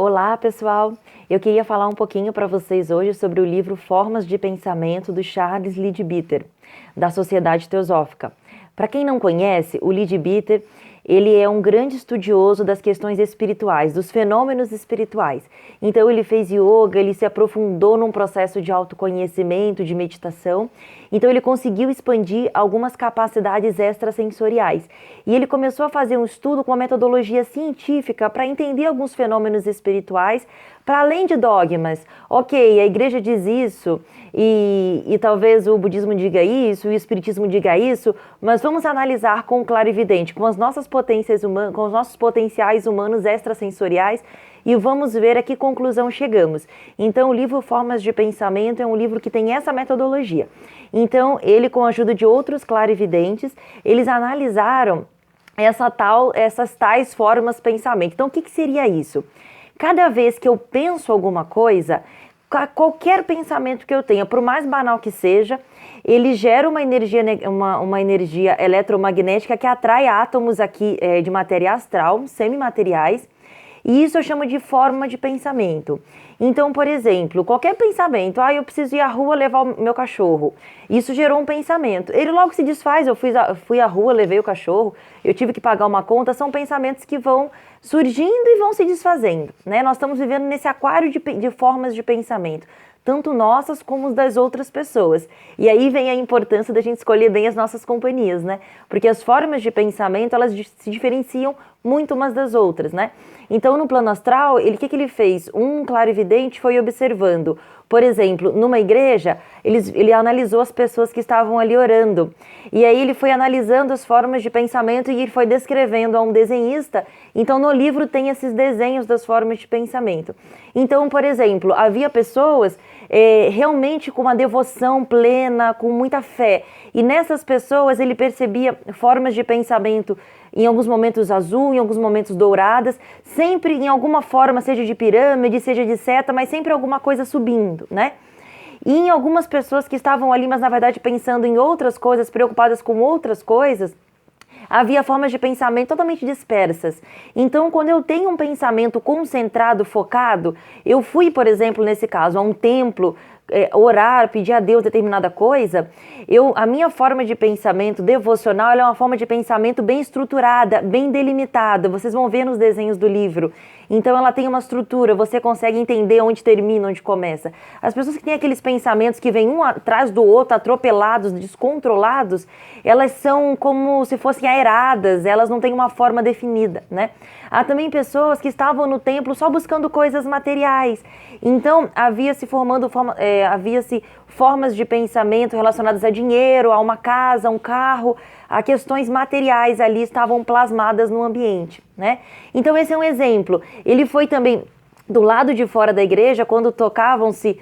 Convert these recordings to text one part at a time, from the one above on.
Olá, pessoal! Eu queria falar um pouquinho para vocês hoje sobre o livro Formas de Pensamento, do Charles Leadbeater, da Sociedade Teosófica. Para quem não conhece, o Leadbeater, ele é um grande estudioso das questões espirituais, dos fenômenos espirituais. Então ele fez yoga, ele se aprofundou num processo de autoconhecimento, de meditação. Então ele conseguiu expandir algumas capacidades extrasensoriais. E ele começou a fazer um estudo com uma metodologia científica para entender alguns fenômenos espirituais, para além de dogmas. Ok, a igreja diz isso, e talvez o budismo diga isso, e o espiritismo diga isso, mas vamos analisar com o clarividente, com as nossas potências humanas, com os nossos potenciais humanos extrasensoriais, e vamos ver a que conclusão chegamos. Então, o livro Formas de Pensamento é um livro que tem essa metodologia. Então, ele, com a ajuda de outros clarividentes, eles analisaram essas tais formas de pensamento. Então, o que seria isso? Cada vez que eu penso alguma coisa, qualquer pensamento que eu tenha, por mais banal que seja, ele gera uma energia eletromagnética que atrai átomos aqui de matéria astral, semimateriais, e isso eu chamo de forma de pensamento. Então, por exemplo, qualquer pensamento, eu preciso ir à rua levar o meu cachorro. Isso gerou um pensamento. Ele logo se desfaz, eu fui à rua, levei o cachorro, eu tive que pagar uma conta, são pensamentos que vão surgindo e vão se desfazendo, né? Nós estamos vivendo nesse aquário de formas de pensamento, tanto nossas como das outras pessoas. E aí vem a importância da gente escolher bem as nossas companhias, né? Porque as formas de pensamento, elas se diferenciam muito umas das outras, né? Então, no plano astral, o que ele fez? Um clarividente foi observando, por exemplo, numa igreja, ele analisou as pessoas que estavam ali orando. E aí ele foi analisando as formas de pensamento e ele foi descrevendo a um desenhista. Então, no livro tem esses desenhos das formas de pensamento. Então, por exemplo, havia pessoas realmente com uma devoção plena, com muita fé. E nessas pessoas ele percebia formas de pensamento, em alguns momentos azul, em alguns momentos douradas, sempre em alguma forma, seja de pirâmide, seja de seta, mas sempre alguma coisa subindo, né? E em algumas pessoas que estavam ali, mas na verdade pensando em outras coisas, preocupadas com outras coisas, havia formas de pensamento totalmente dispersas. Então, quando eu tenho um pensamento concentrado, focado, eu fui, por exemplo, nesse caso, a um templo, orar, pedir a Deus determinada coisa, a minha forma de pensamento devocional é uma forma de pensamento bem estruturada, bem delimitada. Vocês vão ver nos desenhos do livro. Então ela tem uma estrutura, você consegue entender onde termina, onde começa. As pessoas que têm aqueles pensamentos que vêm um atrás do outro, atropelados, descontrolados, elas são como se fossem aeradas, elas não têm uma forma definida, né? Há também pessoas que estavam no templo só buscando coisas materiais. Então havia-se formas de pensamento relacionadas a dinheiro, a uma casa, a um carro, a questões materiais ali estavam plasmadas no ambiente, né? Então esse é um exemplo. Ele foi também do lado de fora da igreja, quando tocavam-se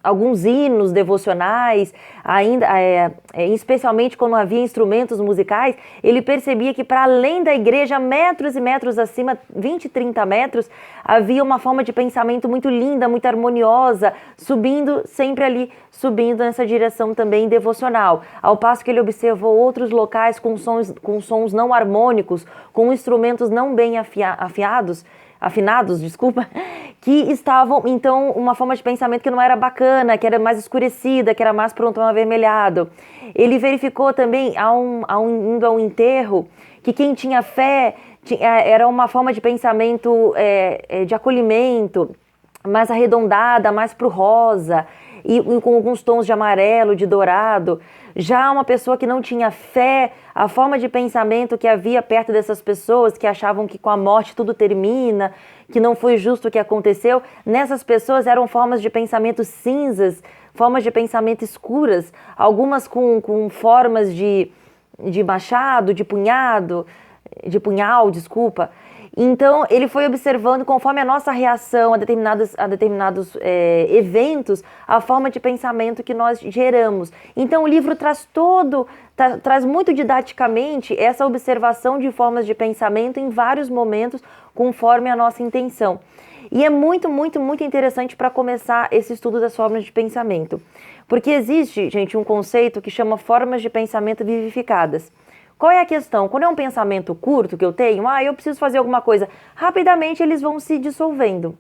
alguns hinos devocionais, ainda, especialmente quando havia instrumentos musicais, ele percebia que para além da igreja, metros e metros acima, 20, 30 metros, havia uma forma de pensamento muito linda, muito harmoniosa, sempre ali, subindo nessa direção também devocional. Ao passo que ele observou outros locais com sons não harmônicos, com instrumentos não bem afinados, que estavam, então, uma forma de pensamento que não era bacana, que era mais escurecida, que era mais para um tom avermelhado. Ele verificou também, indo ao enterro, que quem tinha fé era uma forma de pensamento de acolhimento, mais arredondada, mais para o rosa, e com alguns tons de amarelo, de dourado. Já uma pessoa que não tinha fé, a forma de pensamento que havia perto dessas pessoas, que achavam que com a morte tudo termina, que não foi justo o que aconteceu, nessas pessoas eram formas de pensamento cinzas, formas de pensamento escuras, algumas com formas de machado, de punhal, desculpa. Então, ele foi observando, conforme a nossa reação a determinados eventos, a forma de pensamento que nós geramos. Então, o livro traz muito didaticamente essa observação de formas de pensamento em vários momentos, conforme a nossa intenção. E é muito, muito, muito interessante para começar esse estudo das formas de pensamento. Porque existe, gente, um conceito que chama formas de pensamento vivificadas. Qual é a questão? Quando é um pensamento curto que eu tenho, eu preciso fazer alguma coisa, rapidamente eles vão se dissolvendo.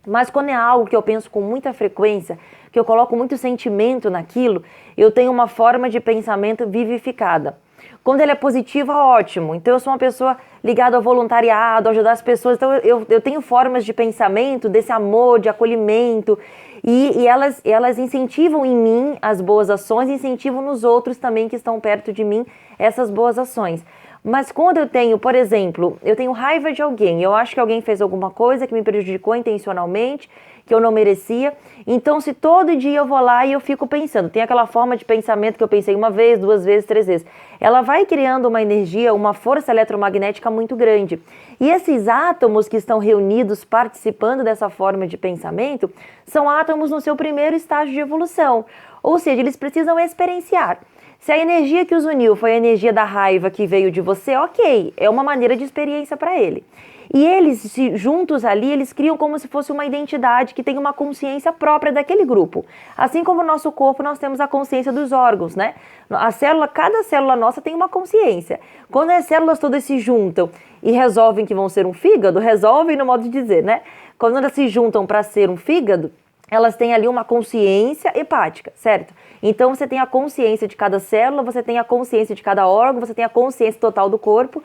Mas quando é algo que eu penso com muita frequência, que eu coloco muito sentimento naquilo, eu tenho uma forma de pensamento vivificada. Quando ele é positivo, ótimo. Então eu sou uma pessoa ligada ao voluntariado, a ajudar as pessoas. Então eu tenho formas de pensamento, desse amor, de acolhimento. E elas incentivam em mim as boas ações, incentivam nos outros também que estão perto de mim essas boas ações. Mas quando eu tenho, por exemplo, eu tenho raiva de alguém, eu acho que alguém fez alguma coisa que me prejudicou intencionalmente, que eu não merecia, então se todo dia eu vou lá e eu fico pensando, tem aquela forma de pensamento que eu pensei uma vez, duas vezes, três vezes, ela vai criando uma energia, uma força eletromagnética muito grande. E esses átomos que estão reunidos participando dessa forma de pensamento, são átomos no seu primeiro estágio de evolução, ou seja, eles precisam experienciar. Se a energia que os uniu foi a energia da raiva que veio de você, ok, é uma maneira de experiência para ele. E eles, juntos ali, eles criam como se fosse uma identidade que tem uma consciência própria daquele grupo. Assim como no nosso corpo nós temos a consciência dos órgãos, né? Cada célula nossa tem uma consciência. Quando as células todas se juntam e resolvem que vão ser um fígado, resolvem no modo de dizer, né? Quando elas se juntam para ser um fígado, elas têm ali uma consciência hepática, certo? Então você tem a consciência de cada célula, você tem a consciência de cada órgão, você tem a consciência total do corpo,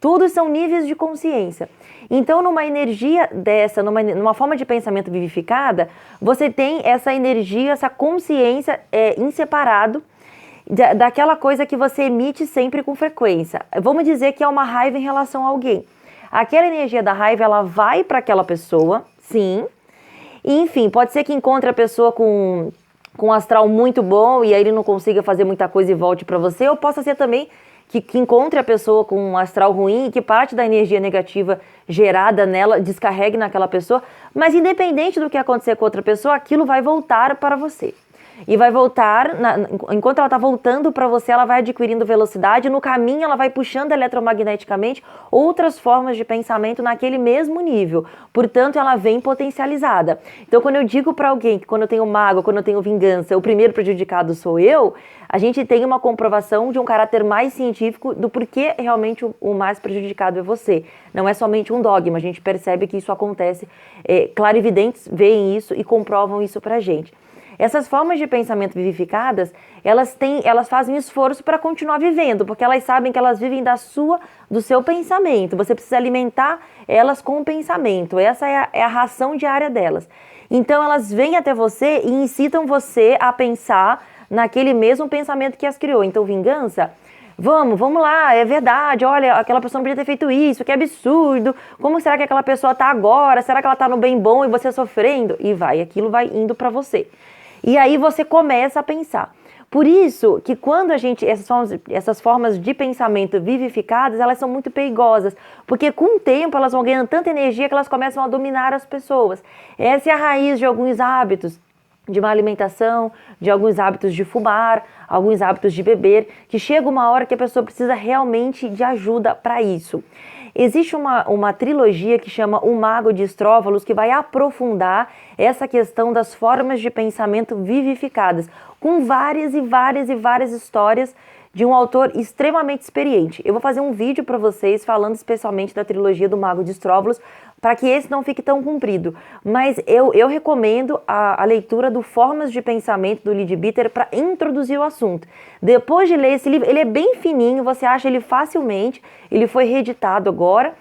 tudo são níveis de consciência. Então numa energia dessa, numa forma de pensamento vivificada, você tem essa energia, essa consciência em separado daquela coisa que você emite sempre com frequência. Vamos dizer que é uma raiva em relação a alguém. Aquela energia da raiva, ela vai para aquela pessoa, sim. E, enfim, pode ser que encontre a pessoa com um astral muito bom e aí ele não consiga fazer muita coisa e volte para você, ou possa ser também que encontre a pessoa com um astral ruim e que parte da energia negativa gerada nela descarregue naquela pessoa, mas independente do que acontecer com outra pessoa, aquilo vai voltar para você. E vai voltar, enquanto ela está voltando para você, ela vai adquirindo velocidade, no caminho ela vai puxando eletromagneticamente outras formas de pensamento naquele mesmo nível, portanto ela vem potencializada. Então quando eu digo para alguém que quando eu tenho mágoa, quando eu tenho vingança, o primeiro prejudicado sou eu, a gente tem uma comprovação de um caráter mais científico do porquê realmente o mais prejudicado é você. Não é somente um dogma, a gente percebe que isso acontece, clarividentes veem isso e comprovam isso pra gente. Essas formas de pensamento vivificadas, elas fazem esforço para continuar vivendo, porque elas sabem que elas vivem do seu pensamento. Você precisa alimentar elas com o pensamento. Essa é a ração diária delas. Então, elas vêm até você e incitam você a pensar naquele mesmo pensamento que as criou. Então, vingança, vamos lá, é verdade, olha, aquela pessoa não podia ter feito isso, que absurdo, como será que aquela pessoa está agora? Será que ela está no bem bom e você sofrendo? E aquilo vai indo para você. E aí você começa a pensar. Por isso que quando essas formas de pensamento vivificadas, elas são muito perigosas, porque com o tempo elas vão ganhando tanta energia que elas começam a dominar as pessoas. Essa é a raiz de alguns hábitos de má alimentação, de alguns hábitos de fumar, alguns hábitos de beber, que chega uma hora que a pessoa precisa realmente de ajuda para isso. Existe uma trilogia que chama O Mago de Estróvalos, que vai aprofundar essa questão das formas de pensamento vivificadas, com várias e várias e várias histórias de um autor extremamente experiente. Eu vou fazer um vídeo para vocês falando especialmente da trilogia do Mago de Estróvalos, para que esse não fique tão comprido. Mas eu recomendo a leitura do Formas de Pensamento do Leadbeater para introduzir o assunto. Depois de ler esse livro, ele é bem fininho, você acha ele facilmente, ele foi reeditado agora.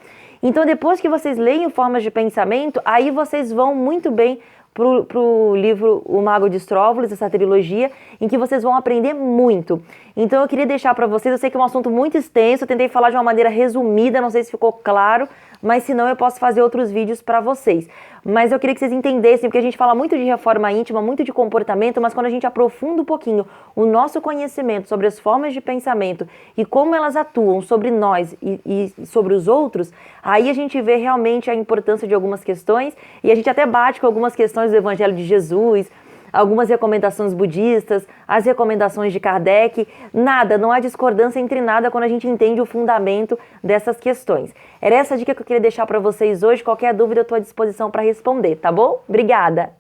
Então depois que vocês leem Formas de Pensamento, aí vocês vão muito bem pro livro O Mago de Estróvalos, essa trilogia, em que vocês vão aprender muito. Então eu queria deixar para vocês, eu sei que é um assunto muito extenso, eu tentei falar de uma maneira resumida, não sei se ficou claro, mas se não eu posso fazer outros vídeos para vocês. Mas eu queria que vocês entendessem, porque a gente fala muito de reforma íntima, muito de comportamento, mas quando a gente aprofunda um pouquinho o nosso conhecimento sobre as formas de pensamento e como elas atuam sobre nós e sobre os outros, aí a gente vê realmente a importância de algumas questões e a gente até bate com algumas questões do Evangelho de Jesus, algumas recomendações budistas, as recomendações de Kardec, não há discordância entre nada quando a gente entende o fundamento dessas questões. Era essa a dica que eu queria deixar para vocês hoje, qualquer dúvida eu estou à disposição para responder, tá bom? Obrigada!